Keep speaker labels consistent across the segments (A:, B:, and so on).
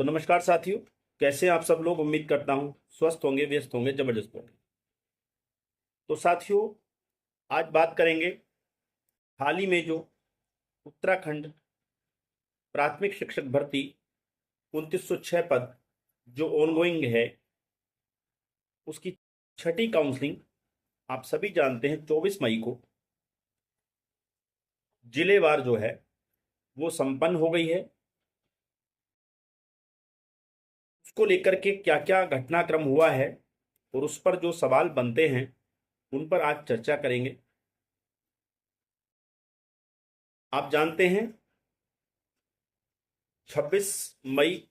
A: तो नमस्कार साथियों, कैसे हैं आप सब लोग। उम्मीद करता हूं स्वस्थ होंगे, व्यस्त होंगे, जबरदस्त होंगे। तो साथियों, आज बात करेंगे हाल ही में जो उत्तराखंड प्राथमिक शिक्षक भर्ती 2906 पद जो ऑनगोइंग है, उसकी छठी काउंसलिंग आप सभी जानते हैं 24 मई को जिलेवार जो है वो संपन्न हो गई है। उसको लेकर के क्या क्या घटनाक्रम हुआ है और उस पर जो सवाल बनते हैं उन पर आज चर्चा करेंगे। आप जानते हैं 26 मई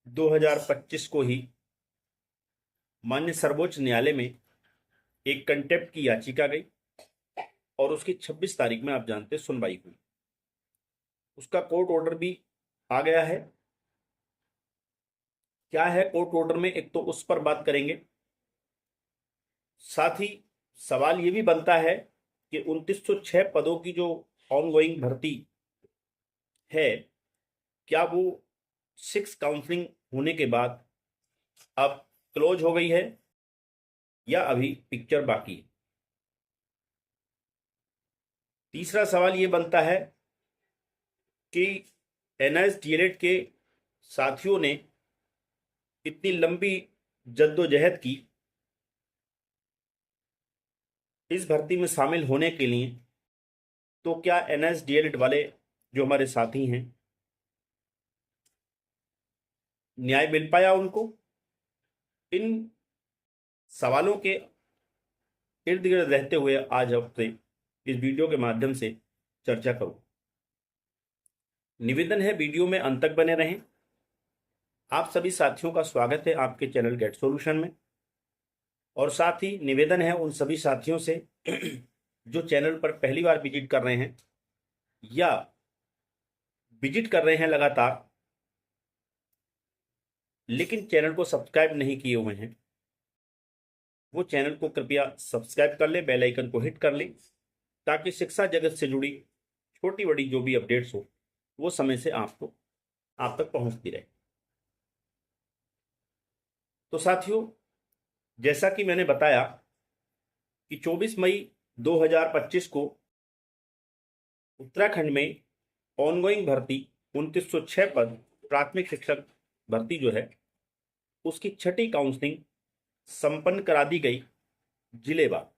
A: 2025 को ही माननीय सर्वोच्च न्यायालय में एक कंटेम्प्ट की याचिका गई और उसकी 26 तारीख में आप जानते हैं सुनवाई हुई। उसका कोर्ट ऑर्डर भी आ गया है। क्या है कोर्ट ऑर्डर में, एक तो उस पर बात करेंगे। साथ ही सवाल ये भी बनता है कि 2906 पदों की जो ऑनगोइंग भर्ती है, क्या वो 6 काउंसलिंग होने के बाद अब क्लोज हो गई है या अभी पिक्चर बाकी है। तीसरा सवाल ये बनता है कि एनएसडीएलएड के साथियों ने इतनी लंबी जद्दोजहद की इस भर्ती में शामिल होने के लिए, तो क्या एनएसडीएलएड वाले जो हमारे साथी हैं, न्याय मिल पाया उनको। इन सवालों के इर्द गिर्द रहते हुए आज आपसे इस वीडियो के माध्यम से चर्चा करूं। निवेदन है वीडियो में अंत तक बने रहें। आप सभी साथियों का स्वागत है आपके चैनल गेट सॉल्यूशन में। और साथ ही निवेदन है उन सभी साथियों से जो चैनल पर पहली बार विजिट कर रहे हैं या विजिट कर रहे हैं लगातार लेकिन चैनल को सब्सक्राइब नहीं किए हुए हैं, वो चैनल को कृपया सब्सक्राइब कर ले, बेल आइकन को हिट कर ले, ताकि शिक्षा जगत से जुड़ी छोटी बड़ी जो भी अपडेट्स हो वो समय से आप तक पहुंचती रहे। तो साथियों, जैसा कि मैंने बताया कि 24 मई 2025 को उत्तराखंड में ऑनगोइंग भर्ती 2906 पद प्राथमिक शिक्षक भर्ती जो है उसकी छठी काउंसलिंग संपन्न करा दी गई जिलेवार।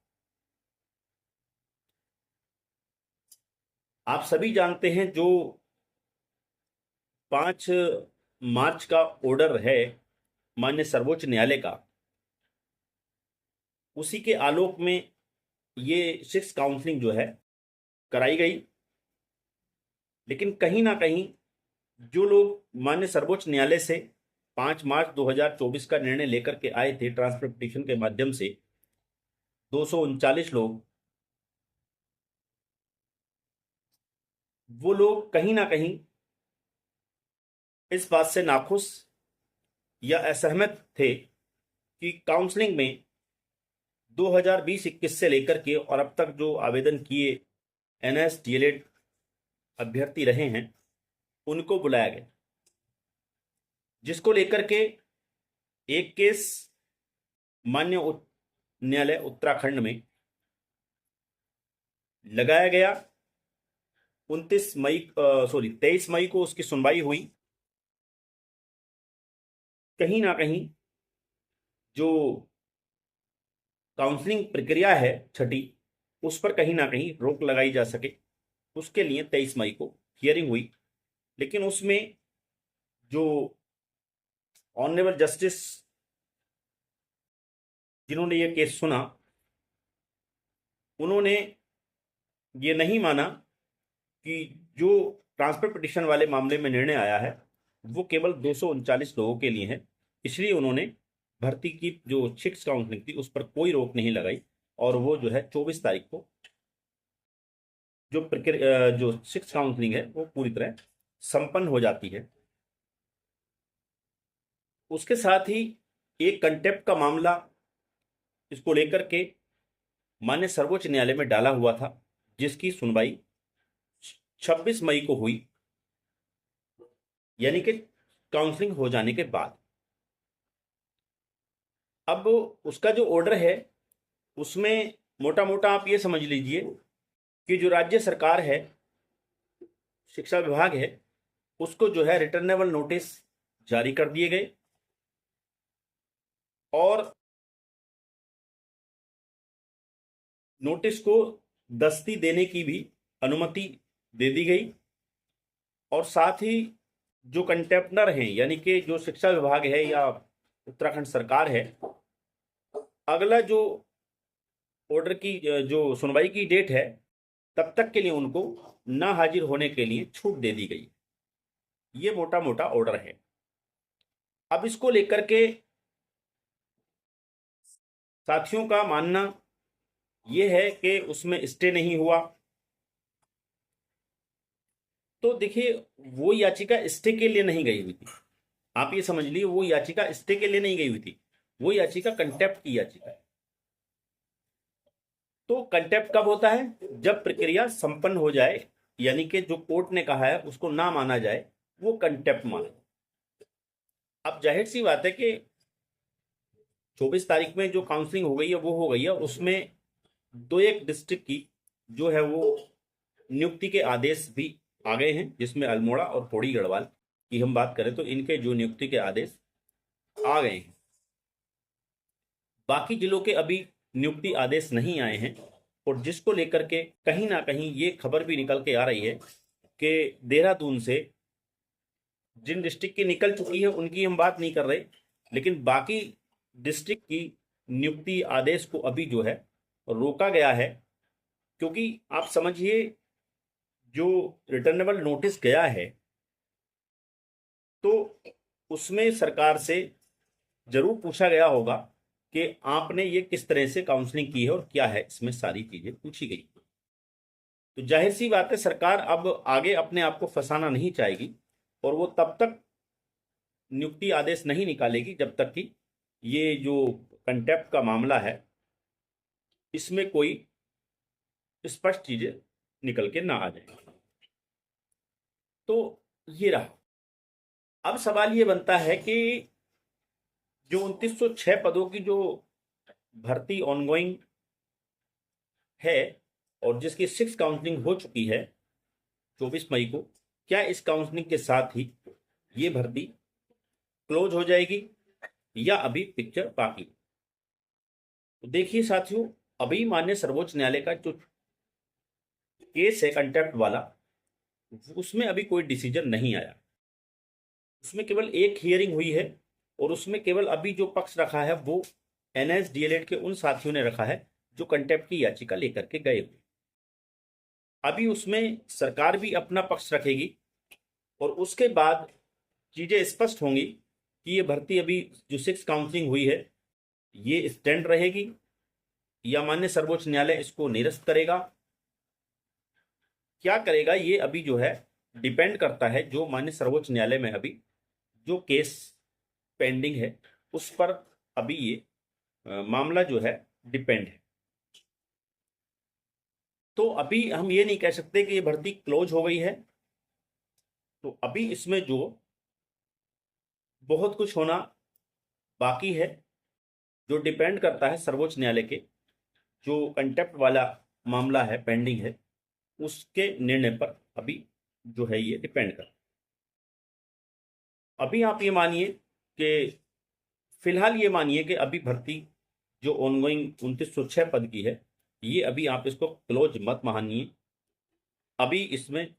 A: आप सभी जानते हैं जो 5 मार्च का ऑर्डर है माननीय सर्वोच्च न्यायालय का, उसी के आलोक में ये 6 काउंसलिंग जो है कराई गई। लेकिन कहीं ना कहीं जो लोग माननीय सर्वोच्च न्यायालय से 5 मार्च 2024 का निर्णय लेकर के आए थे ट्रांसफर पिटीशन के माध्यम से, 239 लोग, वो लोग कहीं ना कहीं इस बात से नाखुश या असहमत थे कि काउंसलिंग में 2020-21 से लेकर के और अब तक जो आवेदन किए एनएसडीएलएड अभ्यर्थी रहे हैं उनको बुलाया गया, जिसको लेकर के एक केस माननीय न्यायालय उत्तराखंड में लगाया गया। 23 मई को उसकी सुनवाई हुई। कहीं ना कहीं जो काउंसलिंग प्रक्रिया है छठी, उस पर कहीं ना कहीं रोक लगाई जा सके, उसके लिए 23 मई को हियरिंग हुई। लेकिन उसमें जो ऑनरेबल जस्टिस जिन्होंने ये केस सुना, उन्होंने ये नहीं माना कि जो ट्रांसफर पिटीशन वाले मामले में निर्णय आया है वो केवल 239 लोगों के लिए है। इसलिए उन्होंने भर्ती की जो 6 काउंसलिंग थी उस पर कोई रोक नहीं लगाई और वो जो है 24 तारीख को जो 6 काउंसलिंग है वो पूरी तरह संपन्न हो जाती है। उसके साथ ही एक कंटेम्प्ट का मामला इसको लेकर के माननीय सर्वोच्च न्यायालय में डाला हुआ था, जिसकी सुनवाई 26 मई को हुई। यानी कि काउंसलिंग हो जाने के बाद। अब उसका जो ऑर्डर है उसमें मोटा मोटा आप ये समझ लीजिए कि जो राज्य सरकार है, शिक्षा विभाग है, उसको जो है रिटर्नेबल नोटिस जारी कर दिए गए और नोटिस को दस्ती देने की भी अनुमति दे दी गई। और साथ ही जो कंटेम्पनर हैं, यानी कि जो शिक्षा विभाग है या उत्तराखंड सरकार है, अगला जो ऑर्डर की जो सुनवाई की डेट है तब तक के लिए उनको ना हाजिर होने के लिए छूट दे दी गई। ये मोटा मोटा ऑर्डर है। अब इसको लेकर के साथियों का मानना यह है कि उसमें स्टे नहीं हुआ। तो देखिए, वो याचिका स्टे के लिए नहीं गई हुई थी। आप ये समझ लीजिए, वो याचिका स्टे के लिए नहीं गई हुई थी, वो याचिका कंटेप्ट की याचिका है। तो कंटेप्ट कब होता है? जब प्रक्रिया संपन्न हो जाए, यानी कि जो कोर्ट ने कहा है उसको ना माना जाए, वो कंटेप्ट माना। अब जाहिर सी बात है कि 24 तारीख में जो काउंसलिंग हो गई है वो हो गई है, उसमें 2-1 डिस्ट्रिक्ट की जो है वो नियुक्ति के आदेश भी आ गए हैं, जिसमें अल्मोड़ा और पौड़ी गढ़वाल की हम बात करें तो इनके जो नियुक्ति के आदेश आ गए हैं। बाकी जिलों के अभी नियुक्ति आदेश नहीं आए हैं, और जिसको लेकर के कहीं ना कहीं ये खबर भी निकल के आ रही है कि देहरादून से जिन डिस्ट्रिक्ट की निकल चुकी है उनकी हम बात नहीं कर रहे, लेकिन बाकी डिस्ट्रिक्ट की नियुक्ति आदेश को अभी जो है रोका गया है। क्योंकि आप समझिए, जो रिटर्नेबल नोटिस गया है तो उसमें सरकार से जरूर पूछा गया होगा कि आपने ये किस तरह से काउंसलिंग की है और क्या है, इसमें सारी चीजें पूछी गई। तो जाहिर सी बात है, सरकार अब आगे अपने आप को फंसाना नहीं चाहेगी और वो तब तक नियुक्ति आदेश नहीं निकालेगी जब तक कि ये जो कंटेप्ट का मामला है इसमें कोई स्पष्ट चीजें निकल के ना आ जाए। तो ये रहा। अब सवाल ये बनता है कि जो 2906 पदों की जो भर्ती ऑनगोइंग है और जिसकी 6 काउंसलिंग हो चुकी है 24 मई को, क्या इस काउंसलिंग के साथ ही ये भर्ती क्लोज हो जाएगी या अभी पिक्चर बाकी? तो देखिए साथियों, अभी माननीय सर्वोच्च न्यायालय का जो केस है कंटेम्प्ट वाला, उसमें अभी कोई डिसीजन नहीं आया। उसमें केवल एक हियरिंग हुई है और उसमें केवल अभी जो पक्ष रखा है वो NSDLED के उन साथियों ने रखा है जो कंटेम्प्ट की याचिका लेकर के गए हुए। अभी उसमें सरकार भी अपना पक्ष रखेगी और उसके बाद चीजें स्पष्ट होंगी कि ये भर्ती अभी जो 6 काउंसलिंग हुई है ये स्टैंड रहेगी या माननीय सर्वोच्च न्यायालय इसको निरस्त करेगा। क्या करेगा ये अभी जो है डिपेंड करता है जो माननीय सर्वोच्च न्यायालय में अभी जो केस पेंडिंग है उस पर अभी ये मामला जो है डिपेंड है। तो अभी हम ये नहीं कह सकते कि ये भर्ती क्लोज हो गई है। तो अभी इसमें जो बहुत कुछ होना बाकी है, जो डिपेंड करता है सर्वोच्च न्यायालय के जो कंटेम्प्ट वाला मामला है पेंडिंग है उसके निर्णय पर अभी जो है ये डिपेंड कर। अभी आप ये मानिए कि फिलहाल ये मानिए कि अभी भर्ती जो ऑनगोइंग 2906 पद की है ये अभी आप इसको क्लोज मत मानिए। अभी इसमें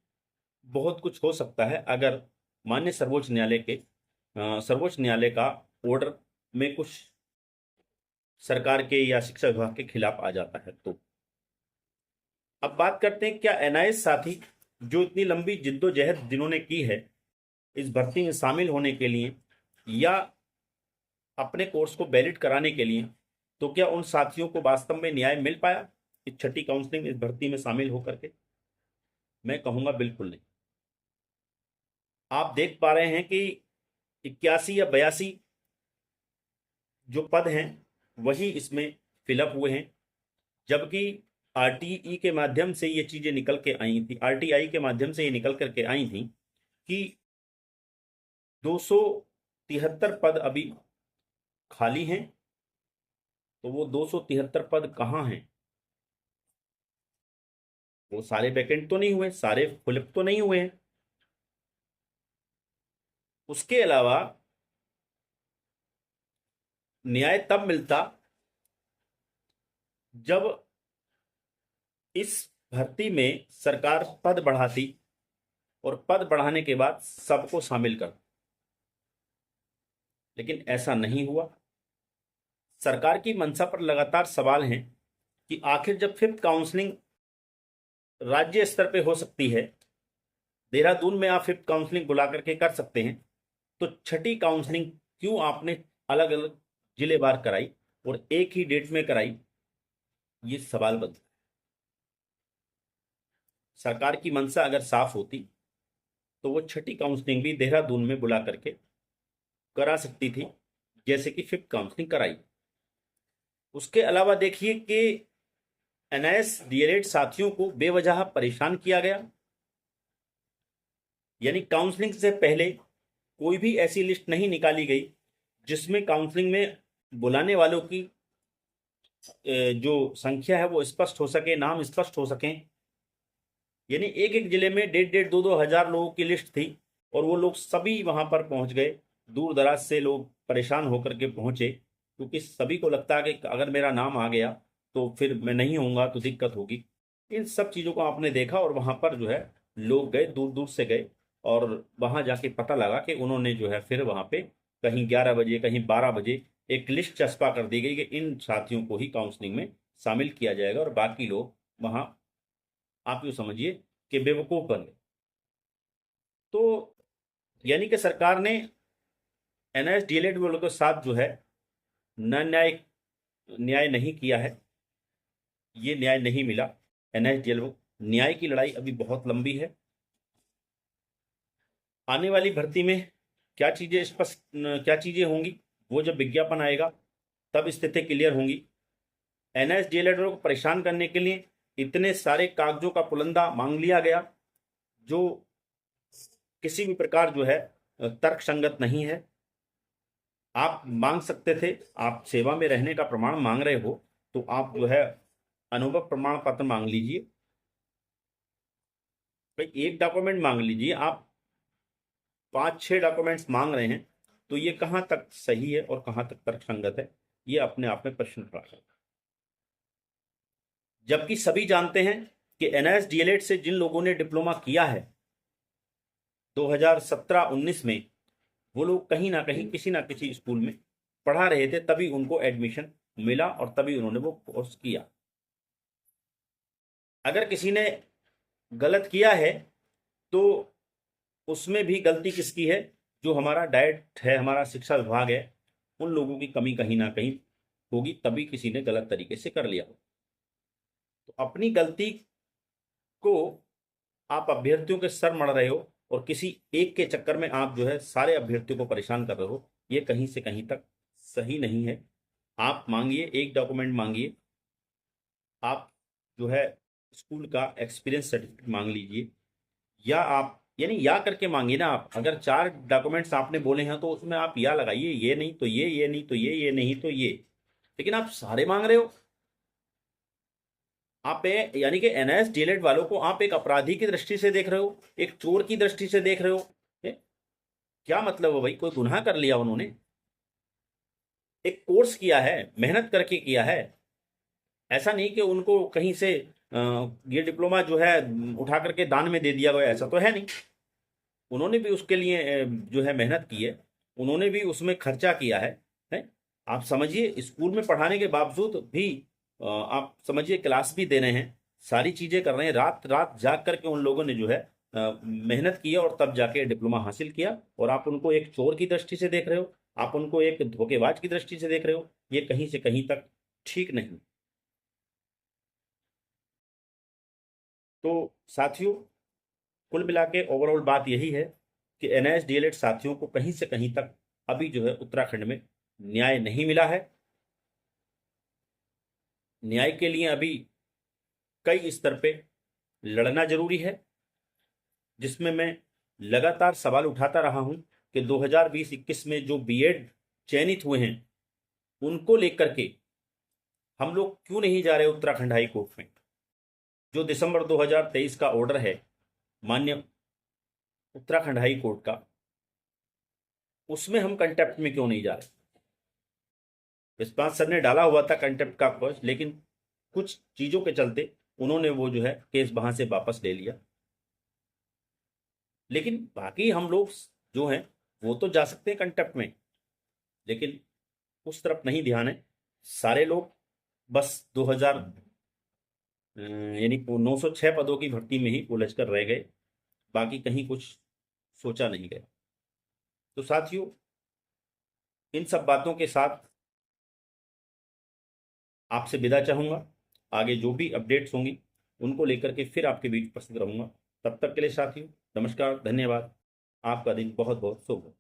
A: बहुत कुछ हो सकता है अगर माननीय सर्वोच्च न्यायालय के सर्वोच्च न्यायालय का ऑर्डर में कुछ सरकार के या शिक्षा विभाग के खिलाफ आ जाता है। तो अब बात करते हैं, क्या NIS साथी जो इतनी लंबी जिद्दोजहद जिन्होंने की है इस भर्ती में शामिल होने के लिए या अपने कोर्स को वैलिड कराने के लिए, तो क्या उन साथियों को वास्तव में न्याय मिल पाया इस छठी काउंसलिंग इस भर्ती में शामिल होकर के? मैं कहूंगा बिल्कुल नहीं। आप देख पा रहे हैं कि 81 या 82 जो पद हैं वही इसमें फिलअप हुए हैं, जबकि RTE के माध्यम से ये चीजें निकल के आई थी, RTI के माध्यम से ये निकल करके आई थी कि 273 पद अभी खाली हैं। तो वो 273 पद कहाँ हैं? वो सारे वैकेंट तो नहीं हुए, सारे फिलअप तो नहीं हुए हैं। उसके अलावा न्याय तब मिलता जब इस भर्ती में सरकार पद बढ़ाती और पद बढ़ाने के बाद सबको शामिल कर। लेकिन ऐसा नहीं हुआ। सरकार की मंशा पर लगातार सवाल हैं कि आखिर जब फिफ्थ काउंसलिंग राज्य स्तर पे हो सकती है, देहरादून में आप फिफ्थ काउंसलिंग बुला करके कर सकते हैं, तो छठी काउंसलिंग क्यों आपने अलग अलग जिलेवार कराई और एक ही डेट में कराई? ये सवाल बनता है। सरकार की मंशा अगर साफ होती तो वो छठी काउंसलिंग भी देहरादून में बुला करके करा सकती थी, जैसे कि फिफ्थ काउंसलिंग कराई। उसके अलावा देखिए कि एनआईएस डीएलएड साथियों को बेवजह परेशान किया गया। यानी काउंसलिंग से पहले कोई भी ऐसी लिस्ट नहीं निकाली गई जिसमें काउंसलिंग में बुलाने वालों की जो संख्या है वो स्पष्ट हो सके, नाम स्पष्ट हो सके। यानी एक एक जिले में 1,500-2,000 लोगों की लिस्ट थी और वो लोग सभी वहां पर पहुंच गए। दूर दराज से लोग परेशान होकर के पहुंचे, क्योंकि सभी को लगता है कि अगर मेरा नाम आ गया तो फिर मैं नहीं होऊंगा तो दिक्कत होगी। इन सब चीज़ों को आपने देखा और वहां पर जो है लोग गए, दूर दूर से गए और वहां जाके पता लगा कि उन्होंने जो है फिर वहां पे कहीं 11 बजे कहीं 12 बजे एक लिस्ट चस्पा कर दी गई कि इन साथियों को ही काउंसलिंग में शामिल किया जाएगा और बाकी लोग वहां, आप यूँ समझिए कि बेवकूफ़ बन गए। तो यानी कि सरकार ने एनआईएस डीएलएड वालों के साथ जो है न न्याय नहीं किया है। ये न्याय नहीं मिला एनआईएस डीएलएड। न्याय की लड़ाई अभी बहुत लंबी है। आने वाली भर्ती में क्या चीज़ें स्पष्ट, क्या चीज़ें होंगी, वो जब विज्ञापन आएगा तब स्थिति क्लियर होंगी। एनआईएस डीएलएड को परेशान करने के लिए इतने सारे कागजों का पुलंदा मांग लिया गया जो किसी भी प्रकार जो है तर्क संगत नहीं है। आप मांग सकते थे, आप सेवा में रहने का प्रमाण मांग रहे हो तो आप जो है अनुभव प्रमाण पत्र मांग लीजिए। भाई एक डॉक्यूमेंट मांग लीजिए, आप 5-6 डॉक्यूमेंट्स मांग रहे हैं, तो ये कहाँ तक सही है और कहाँ तक तर्क संगत है? ये अपने आप में प्रश्न खड़ा है। जबकि सभी जानते हैं कि एनआईएस डीएलएड से जिन लोगों ने डिप्लोमा किया है 2017-19 में, वो लोग कहीं ना कहीं किसी ना किसी स्कूल में पढ़ा रहे थे, तभी उनको एडमिशन मिला और तभी उन्होंने वो कोर्स किया। अगर किसी ने गलत किया है तो उसमें भी गलती किसकी है? जो हमारा डाइट है, हमारा शिक्षा विभाग है, उन लोगों की कमी कहीं ना कहीं होगी, तभी किसी ने गलत तरीके से कर लिया हो। तो अपनी गलती को आप अभ्यर्थियों के सर मढ़ रहे हो और किसी एक के चक्कर में आप जो है सारे अभ्यर्थियों को परेशान कर रहे हो, ये कहीं से कहीं तक सही नहीं है। आप मांगिए, एक डॉक्यूमेंट मांगिए, आप जो है स्कूल का एक्सपीरियंस सर्टिफिकेट मांग लीजिए, या आप यानी या करके मांगिए ना। आप अगर 4 डॉक्यूमेंट्स आपने बोले हैं तो उसमें आप या लगाइए, ये नहीं तो ये नहीं तो ये नहीं तो ये। लेकिन आप सारे मांग रहे हो। आप यानी कि एनआईएस डीएलएड वालों को आप एक अपराधी की दृष्टि से देख रहे हो, एक चोर की दृष्टि से देख रहे हो। क्या मतलब है भाई? कोई गुनाह कर लिया उन्होंने, एक कोर्स किया है, मेहनत करके किया है। ऐसा नहीं कि उनको कहीं से ये डिप्लोमा जो है उठा करके दान में दे दिया गया, ऐसा तो है नहीं। उन्होंने भी उसके लिए जो है मेहनत की है, उन्होंने भी उसमें खर्चा किया है? आप समझिए, स्कूल में पढ़ाने के बावजूद भी आप समझिए क्लास भी दे रहे हैं, सारी चीज़ें कर रहे हैं, रात रात जाग करके उन लोगों ने जो है मेहनत की है और तब जाके डिप्लोमा हासिल किया। और आप उनको एक चोर की दृष्टि से देख रहे हो, आप उनको एक धोखेबाज की दृष्टि से देख रहे हो। ये कहीं से कहीं तक ठीक नहीं। तो साथियों, कुल मिला के ओवरऑल बात यही है कि एनआईएस डीएलएड साथियों को कहीं से कहीं तक अभी जो है उत्तराखंड में न्याय नहीं मिला है। न्याय के लिए अभी कई स्तर पे लड़ना जरूरी है, जिसमें मैं लगातार सवाल उठाता रहा हूं कि 2020-21 में जो बीएड चयनित हुए हैं उनको लेकर के हम लोग क्यों नहीं जा रहे उत्तराखंड हाई कोर्ट में। जो दिसंबर 2023 का ऑर्डर है मान्य उत्तराखंड हाई कोर्ट का, उसमें हम कंटेप्ट में क्यों नहीं जा रहे। विश्वनाथ सर ने डाला हुआ था कंटेप्ट का केस, लेकिन कुछ चीजों के चलते उन्होंने वो जो है केस वहां से वापस ले लिया। लेकिन बाकी हम लोग जो हैं वो तो जा सकते हैं कंटेप्ट में, लेकिन उस तरफ नहीं ध्यान है। सारे लोग बस 2000 यानी 906 पदों की भर्ती में ही उलझ कर रह गए, बाकी कहीं कुछ सोचा नहीं गया। तो साथियों, इन सब बातों के साथ आपसे विदा चाहूंगा। आगे जो भी अपडेट्स होंगी उनको लेकर के फिर आपके बीच उपस्थित रहूंगा। तब तक के लिए साथियों, नमस्कार, धन्यवाद। आपका दिन बहुत बहुत शुभ हो।